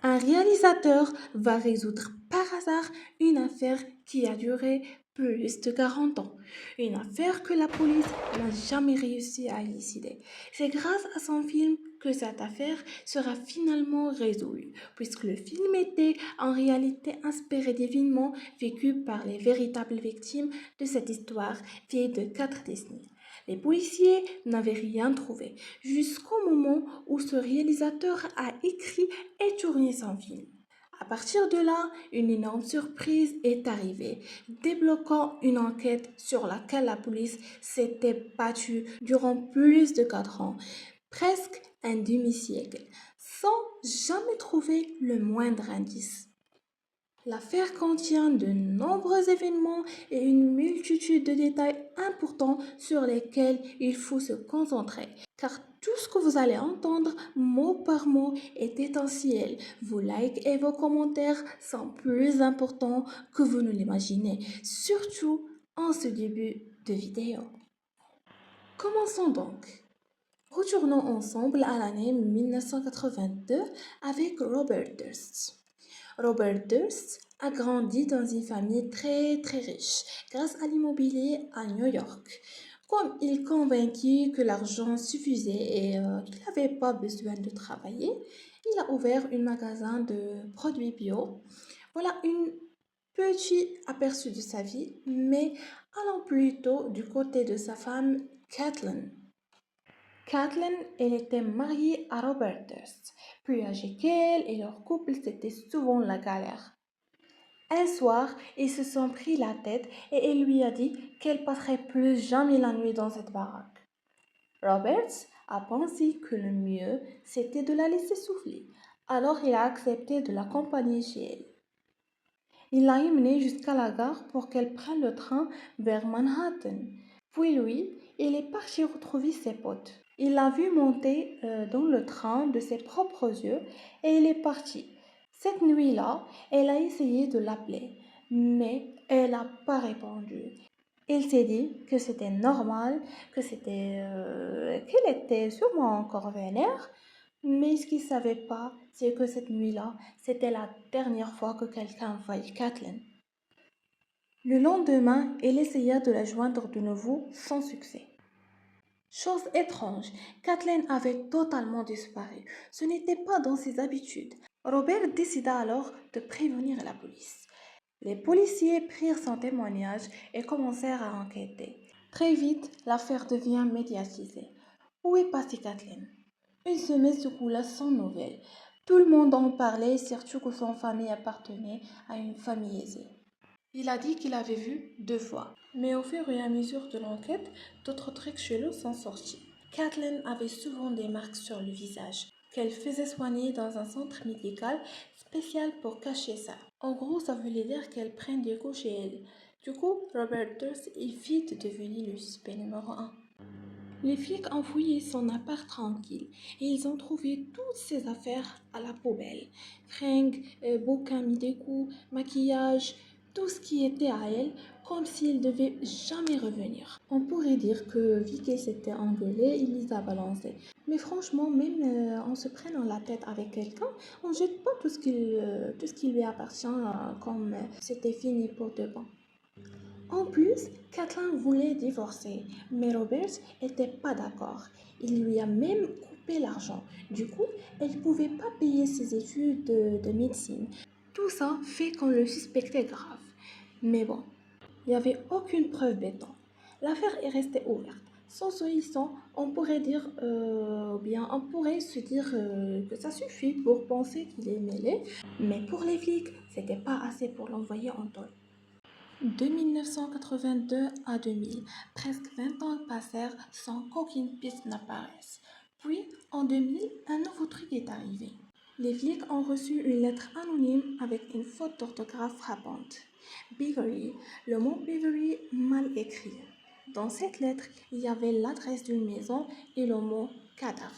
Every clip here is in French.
Un réalisateur va résoudre par hasard une affaire qui a duré plus de 40 ans. Une affaire que la police n'a jamais réussi à élucider. C'est grâce à son film que cette affaire sera finalement résolue, puisque le film était en réalité inspiré d'événements vécus par les véritables victimes de cette histoire vieille de 4 décennies. Les policiers n'avaient rien trouvé, jusqu'au moment où ce réalisateur a écrit et tourné son film. À partir de là, une énorme surprise est arrivée, débloquant une enquête sur laquelle la police s'était battue durant plus de 4 ans, presque un demi-siècle, sans jamais trouver le moindre indice. L'affaire contient de nombreux événements et une multitude de détails importants sur lesquels il faut se concentrer, car tout ce que vous allez entendre mot par mot est essentiel. Vos likes et vos commentaires sont plus importants que vous ne l'imaginez, surtout en ce début de vidéo. Commençons donc. Retournons ensemble à l'année 1982 avec Robert Durst. Robert Durst a grandi dans une famille très riche grâce à l'immobilier à New York. Comme il convaincu que l'argent suffisait et qu'il n'avait pas besoin de travailler, il a ouvert un magasin de produits bio. Voilà un petit aperçu de sa vie, mais allons plutôt du côté de sa femme, Kathleen. Kathleen, elle était mariée à Robert Durst, plus âgée qu'elle et leur couple c'était souvent la galère. Un soir, ils se sont pris la tête et elle lui a dit qu'elle passerait plus jamais la nuit dans cette baraque. Roberts a pensé que le mieux c'était de la laisser souffler, alors il a accepté de l'accompagner chez elle. Il l'a emmenée jusqu'à la gare pour qu'elle prenne le train vers Manhattan. Puis lui, il est parti retrouver ses potes. Il l'a vu monter dans le train de ses propres yeux et il est parti. Cette nuit-là, elle a essayé de l'appeler, mais elle n'a pas répondu. Il s'est dit que c'était normal, qu'elle était sûrement encore vénère, mais ce qu'il ne savait pas, c'est que cette nuit-là, c'était la dernière fois que quelqu'un voyait Kathleen. Le lendemain, elle essaya de la joindre de nouveau sans succès. Chose étrange, Kathleen avait totalement disparu. Ce n'était pas dans ses habitudes. Robert décida alors de prévenir la police. Les policiers prirent son témoignage et commencèrent à enquêter. Très vite, l'affaire devient médiatisée. Où est passée Kathleen? Une semaine s'écoula sans nouvelles. Tout le monde en parlait, surtout que son famille appartenait à une famille aisée. Il a dit qu'il avait vu 2 fois. Mais au fur et à mesure de l'enquête, d'autres trucs chelous sont sortis. Kathleen avait souvent des marques sur le visage, qu'elle faisait soigner dans un centre médical spécial pour cacher ça. En gros, ça voulait dire qu'elle prenne des coups chez elle. Du coup, Robert Durst est vite devenu le suspect numéro 1. Les flics ont fouillé son appart tranquille et ils ont trouvé toutes ses affaires à la poubelle. Fringues, bouquins mis des coups, maquillage, tout ce qui était à elle, comme s'il devait jamais revenir. On pourrait dire que vu qu'elle s'était engueulée, il les a balancés. Mais franchement, même en se prenant la tête avec quelqu'un, on ne jette pas tout ce qui lui appartient comme c'était fini pour de bon. En plus, Kathleen voulait divorcer, mais Robert n'était pas d'accord. Il lui a même coupé l'argent. Du coup, elle ne pouvait pas payer ses études de médecine. Tout ça fait qu'on le suspectait grave. Mais bon, il n'y avait aucune preuve béton. L'affaire est restée ouverte. Sans solution, on pourrait dire, on pourrait se dire que ça suffit pour penser qu'il est mêlé. Mais pour les flics, c'était pas assez pour l'envoyer en tôle. De 1982 à 2000, presque 20 ans passèrent sans qu'aucune piste n'apparaisse. Puis, en 2000, un nouveau truc est arrivé. Les flics ont reçu une lettre anonyme avec une faute d'orthographe frappante. Beverly, le mot Beverly mal écrit. Dans cette lettre, il y avait l'adresse d'une maison et le mot cadavre.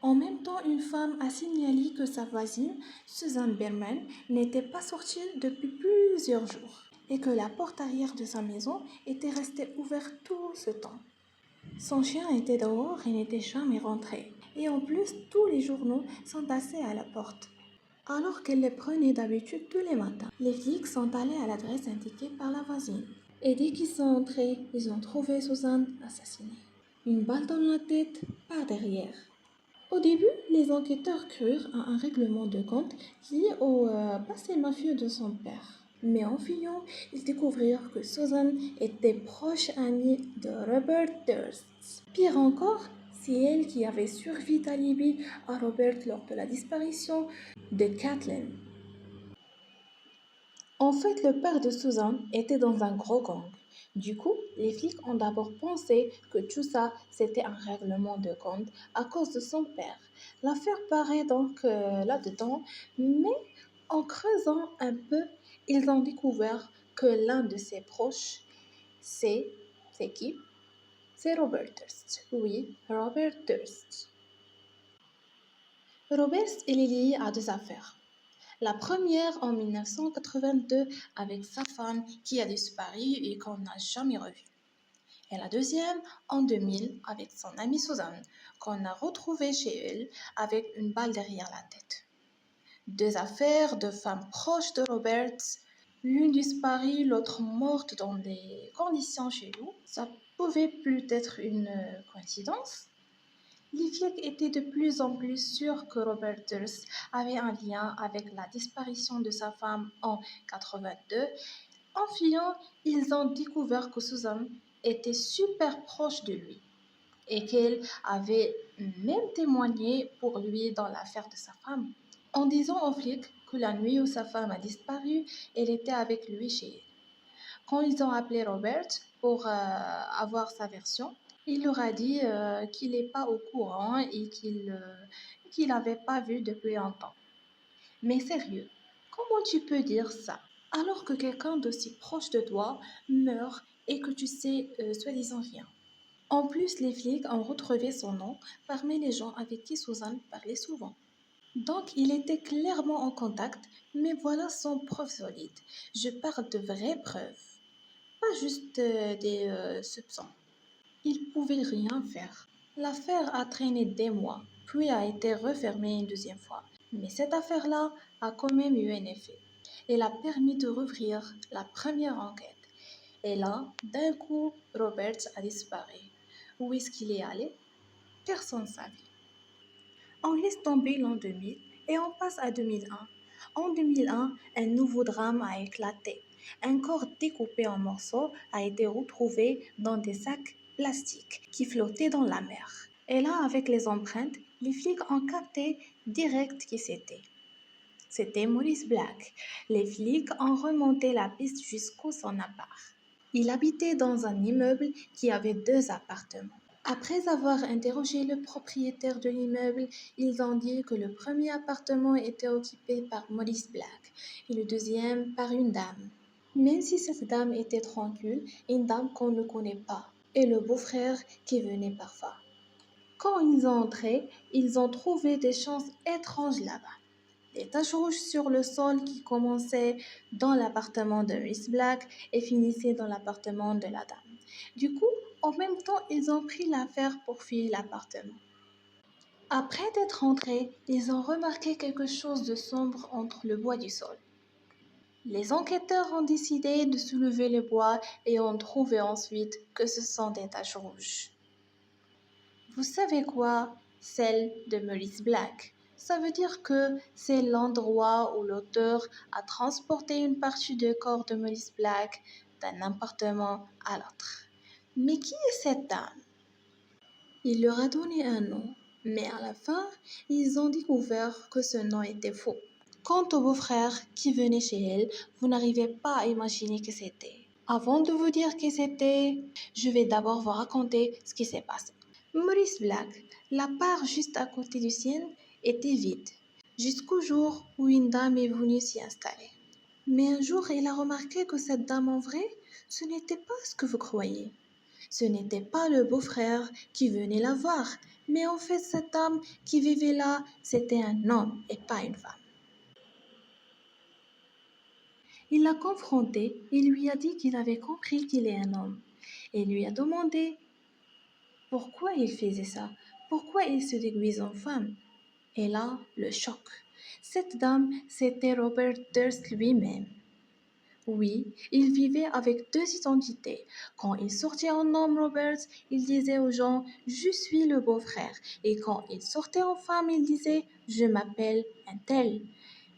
En même temps, une femme a signalé que sa voisine, Susan Berman, n'était pas sortie depuis plusieurs jours et que la porte arrière de sa maison était restée ouverte tout ce temps. Son chien était dehors et n'était jamais rentré. Et en plus, tous les journaux sont tassés à la porte. alors qu'elle les prenait d'habitude tous les matins. Les flics sont allés à l'adresse indiquée par la voisine. Et dès qu'ils sont entrés, ils ont trouvé Suzanne assassinée. Une balle dans la tête par derrière. Au début, les enquêteurs crurent à un règlement de compte lié au passé mafieux de son père. Mais en fouillant, ils découvrirent que Susan était proche amie de Robert Durst. Pire encore, c'est elle qui avait servi d'alibi à Robert lors de la disparition de Kathleen. En fait, le père de Susan était dans un gros gang. Du coup, les flics ont d'abord pensé que tout ça, c'était un règlement de compte à cause de son père. L'affaire paraît donc là-dedans, mais en creusant un peu, ils ont découvert que l'un de ses proches, c'est... C'est qui? C'est Robert Durst. Oui, Robert Durst. Robert, il est lié à deux affaires. La première en 1982 avec sa femme qui a disparu et qu'on n'a jamais revue. Et la deuxième en 2000 avec son amie Suzanne qu'on a retrouvée chez elle avec une balle derrière la tête. Deux affaires de femmes proches de Robert, l'une disparue, l'autre morte dans des conditions cheloues. Ça pouvait plus être une coïncidence. Les flics étaient de plus en plus sûrs que Robert Durst avait un lien avec la disparition de sa femme en 82. En fuyant, ils ont découvert que Susan était super proche de lui et qu'elle avait même témoigné pour lui dans l'affaire de sa femme, en disant aux flics que la nuit où sa femme a disparu, elle était avec lui chez elle. Quand ils ont appelé Robert pour avoir sa version, il leur a dit qu'il n'est pas au courant et qu'il n'avait pas vu depuis longtemps. Mais sérieux, comment tu peux dire ça alors que quelqu'un d'aussi proche de toi meurt et que tu sais soi-disant rien? En plus, les flics ont retrouvé son nom parmi les gens avec qui Suzanne parlait souvent. Donc, il était clairement en contact, mais voilà sans preuve solide. Je parle de vraies preuves, pas juste des soupçons. Il pouvait rien faire. L'affaire a traîné des mois, puis a été refermée une deuxième fois. Mais cette affaire-là a quand même eu un effet. Elle a permis de rouvrir la première enquête. Et là, d'un coup, Roberts a disparu. Où est-ce qu'il est allé? Personne ne savait. On laisse tomber l'an 2000 et on passe à 2001. En 2001, un nouveau drame a éclaté. Un corps découpé en morceaux a été retrouvé dans des sacs plastiques qui flottaient dans la mer. Et là, avec les empreintes, les flics ont capté direct qui c'était. C'était Maurice Black. Les flics ont remonté la piste jusqu'au son appart. Il habitait dans un immeuble qui avait deux appartements. Après avoir interrogé le propriétaire de l'immeuble, ils ont dit que le premier appartement était occupé par Maurice Black et le deuxième par une dame. Même si cette dame était tranquille, une dame qu'on ne connaît pas, et le beau-frère qui venait parfois. Quand ils ont entré, ils ont trouvé des choses étranges là-bas. Des taches rouges sur le sol qui commençaient dans l'appartement de Miss Black et finissaient dans l'appartement de la dame. Du coup, en même temps, ils ont pris l'affaire pour fouiller l'appartement. Après d'être entrés, ils ont remarqué quelque chose de sombre entre le bois du sol. Les enquêteurs ont décidé de soulever le bois et ont trouvé ensuite que ce sont des taches rouges. Vous savez quoi? Celle de Maurice Black. Ça veut dire que c'est l'endroit où l'auteur a transporté une partie du corps de Maurice Black d'un appartement à l'autre. Mais qui est cette dame? Il leur a donné un nom, mais à la fin, ils ont découvert que ce nom était faux. Quant au beau-frère qui venait chez elle, vous n'arrivez pas à imaginer qui c'était. Avant de vous dire qui c'était, je vais d'abord vous raconter ce qui s'est passé. Maurice Black, la part juste à côté du sien, était vide, jusqu'au jour où une dame est venue s'y installer. Mais un jour, il a remarqué que cette dame en vrai, ce n'était pas ce que vous croyez. Ce n'était pas le beau-frère qui venait la voir, mais en fait cette dame qui vivait là, c'était un homme et pas une femme. Il l'a confronté et lui a dit qu'il avait compris qu'il est un homme, et lui a demandé pourquoi il faisait ça, pourquoi il se déguise en femme. Et là, le choc. Cette dame, c'était Robert Durst lui-même. Oui, il vivait avec deux identités. Quand il sortait en homme Roberts, il disait aux gens je suis le beau-frère. Et quand il sortait en femme, il disait je m'appelle un tel.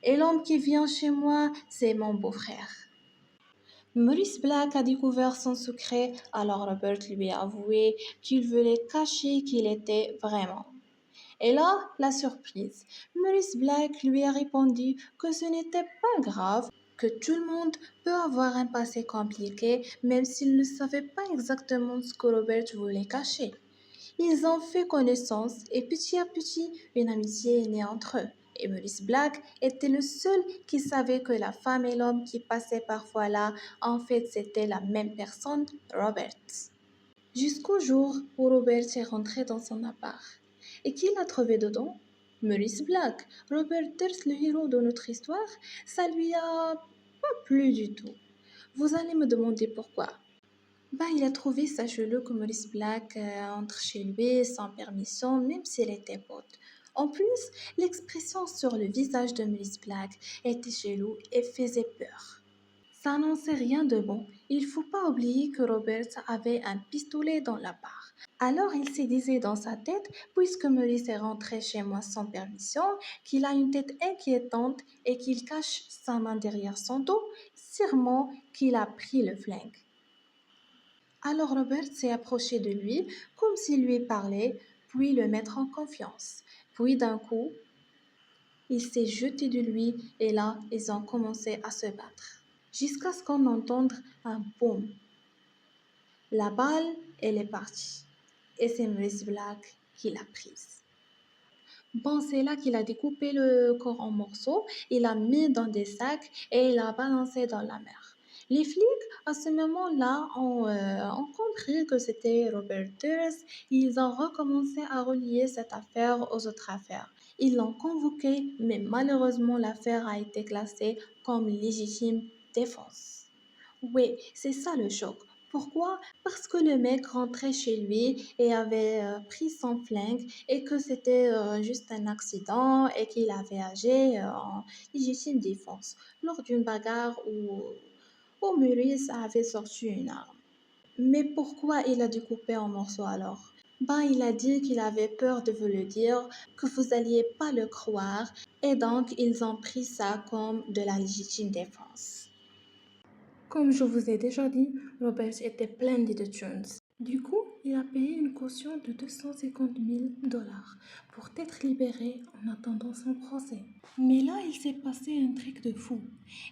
Et l'homme qui vient chez moi, c'est mon beau-frère. Maurice Black a découvert son secret, alors Robert lui a avoué qu'il voulait cacher qui il était vraiment. Et là, la surprise. Maurice Black lui a répondu que ce n'était pas grave, que tout le monde peut avoir un passé compliqué, même s'il ne savait pas exactement ce que Robert voulait cacher. Ils ont fait connaissance et petit à petit, une amitié est née entre eux. Et Maurice Black était le seul qui savait que la femme et l'homme qui passaient parfois là, en fait, c'était la même personne, Robert. Jusqu'au jour où Robert est rentré dans son appart. Et qui l'a trouvé dedans? Maurice Black. Robert Durst, le héros de notre histoire, ça lui a pas plu du tout. Vous allez me demander pourquoi. Il a trouvé ça chelou que Maurice Black entre chez lui sans permission, même s'il était pote. En plus, l'expression sur le visage de Maurice Black était chelou et faisait peur. Ça n'annonçait rien de bon. Il faut pas oublier que Robert avait un pistolet dans la barre. Alors il se disait dans sa tête, puisque Maurice est rentré chez moi sans permission, qu'il a une tête inquiétante et qu'il cache sa main derrière son dos, sûrement qu'il a pris le flingue. Alors Robert s'est approché de lui comme s'il lui parlait, puis le mettre en confiance. Puis d'un coup, il s'est jeté de lui et là, ils ont commencé à se battre. Jusqu'à ce qu'on entende un boum. La balle, elle est partie. Et c'est Maurice Black qui l'a prise. C'est là qu'il a découpé le corps en morceaux, il l'a mis dans des sacs et il l'a balancé dans la mer. Les flics, à ce moment-là, ont compris que c'était Robert Durst. Ils ont recommencé à relier cette affaire aux autres affaires. Ils l'ont convoqué, mais malheureusement, l'affaire a été classée comme légitime défense. Oui, c'est ça le choc. Pourquoi? Parce que le mec rentrait chez lui et avait pris son flingue et que c'était juste un accident et qu'il avait agi en légitime défense lors d'une bagarre où Maurice avait sorti une arme. Mais pourquoi il a découpé en morceaux alors? Il a dit qu'il avait peur de vous le dire, que vous alliez pas le croire et donc ils ont pris ça comme de la légitime défense. Comme je vous ai déjà dit, Robert était plein de tunes. Du coup, il a payé une caution de 250 000 dollars pour être libéré en attendant son procès. Mais là, il s'est passé un truc de fou.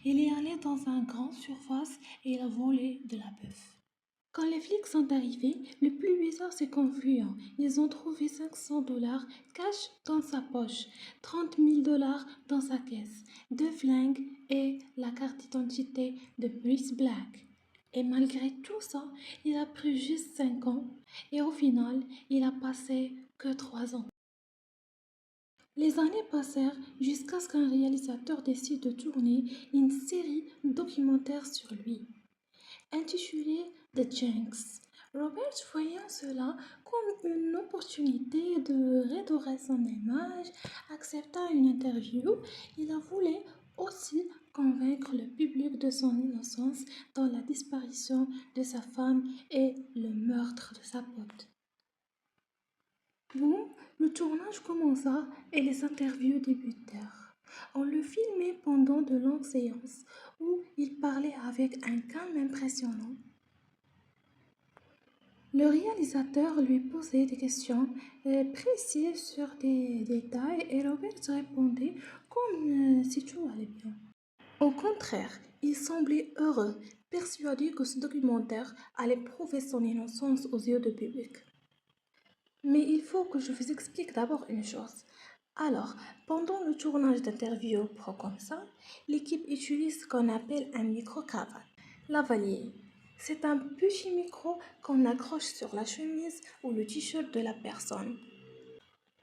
Il est allé dans un grand surface et il a volé de la bœuf. Quand les flics sont arrivés, le plus bizarre c'est qu'en fuyant, ils ont trouvé 500 dollars cash dans sa poche, 30 000 dollars dans sa caisse, deux flingues et la carte d'identité de Maurice Black. Et malgré tout ça, il a pris juste 5 ans et au final, il a passé que 3 ans. Les années passèrent jusqu'à ce qu'un réalisateur décide de tourner une série documentaire sur lui intitulé The Jinx. Robert, voyant cela comme une opportunité de redorer son image, accepta une interview. Il a voulu aussi convaincre le public de son innocence dans la disparition de sa femme et le meurtre de sa pote. Le tournage commença et les interviews débutèrent. On le filmait pendant de longues séances où il parlait avec un calme impressionnant. Le réalisateur lui posait des questions précises sur des détails et Robert répondait comme si tout allait bien. Au contraire, il semblait heureux, persuadé que ce documentaire allait prouver son innocence aux yeux du public. Mais il faut que je vous explique d'abord une chose. Alors, pendant le tournage d'interviews pro comme ça, l'équipe utilise ce qu'on appelle un micro-cravate, lavalier. C'est un petit micro qu'on accroche sur la chemise ou le t-shirt de la personne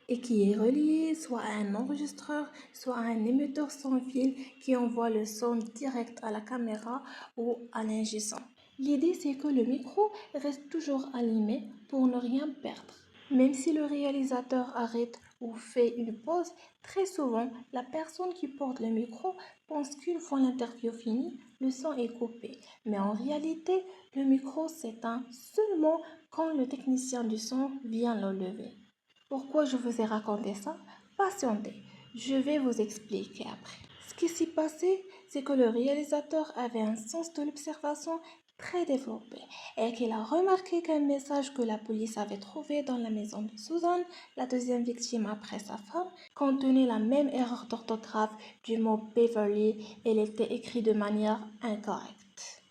et qui est relié soit à un enregistreur, soit à un émetteur sans fil qui envoie le son direct à la caméra ou à l'ingé son. L'idée c'est que le micro reste toujours allumé pour ne rien perdre. Même si le réalisateur arrête ou fait une pause, très souvent, la personne qui porte le micro pense qu'une fois l'interview finie, le son est coupé. Mais en réalité, le micro s'éteint seulement quand le technicien du son vient le lever. Pourquoi je vous ai raconté ça? Patientez, je vais vous expliquer après. Ce qui s'est passé, c'est que le réalisateur avait un sens de l'observation très développé et qu'il a remarqué qu'un message que la police avait trouvé dans la maison de Susan, la deuxième victime après sa femme, contenait la même erreur d'orthographe du mot Beverly et il était écrit de manière incorrecte.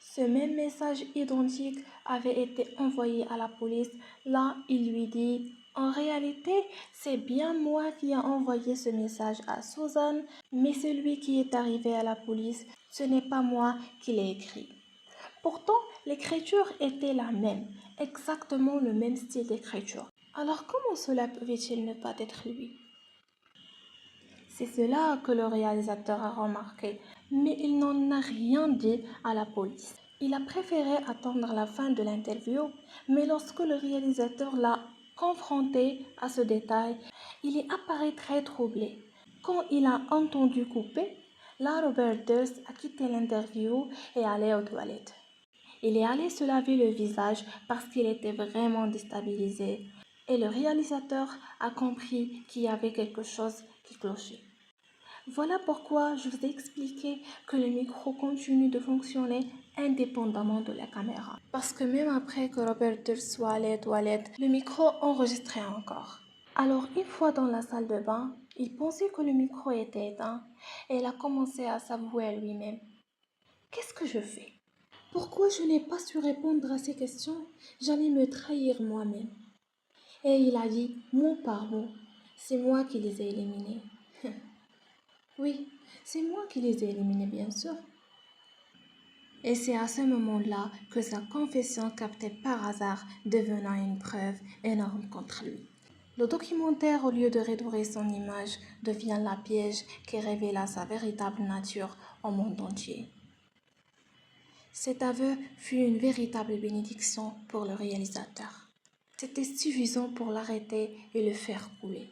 Ce même message identique avait été envoyé à la police. Là, il lui dit: en réalité, c'est bien moi qui ai envoyé ce message à Susan, mais celui qui est arrivé à la police, ce n'est pas moi qui l'ai écrit. Pourtant, l'écriture était la même, exactement le même style d'écriture. Alors comment cela pouvait-il ne pas être lui? C'est cela que le réalisateur a remarqué, mais il n'en a rien dit à la police. Il a préféré attendre la fin de l'interview, mais lorsque le réalisateur l'a confronté à ce détail, il y apparaît très troublé. Quand il a entendu couper, là Robert Durst a quitté l'interview et allé aux toilettes. Il est allé se laver le visage parce qu'il était vraiment déstabilisé et le réalisateur a compris qu'il y avait quelque chose qui clochait. Voilà pourquoi je vous ai expliqué que le micro continue de fonctionner indépendamment de la caméra. Parce que même après que Robert Durst soit allé aux toilettes, le micro enregistrait encore. Alors une fois dans la salle de bain, il pensait que le micro était éteint et il a commencé à s'avouer à lui-même. Qu'est-ce que je fais? Pourquoi je n'ai pas su répondre à ces questions? J'allais me trahir moi-même. Et il a dit mot par mot, c'est moi qui les ai éliminés. Oui, c'est moi qui les ai éliminés, bien sûr. Et c'est à ce moment-là que sa confession captée par hasard devenant une preuve énorme contre lui. Le documentaire, au lieu de réduire son image, devient la piège qui révéla sa véritable nature au monde entier. Cet aveu fut une véritable bénédiction pour le réalisateur. C'était suffisant pour l'arrêter et le faire couler.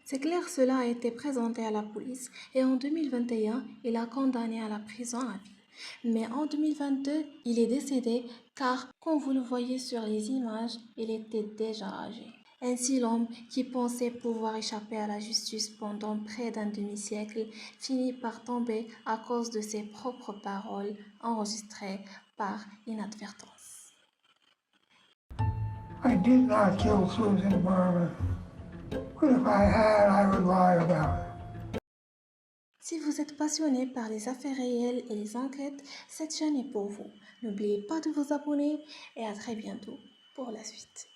C'est clair, cela a été présenté à la police et en 2021, il a condamné à la prison à vie. Mais en 2022, il est décédé car, comme vous le voyez sur les images, il était déjà âgé. Ainsi, l'homme qui pensait pouvoir échapper à la justice pendant près d'un demi-siècle finit par tomber à cause de ses propres paroles enregistrées par inadvertance. I did not kill Susan Barber, but if I had, I would lie about it. Si vous êtes passionné par les affaires réelles et les enquêtes, cette chaîne est pour vous. N'oubliez pas de vous abonner et à très bientôt pour la suite.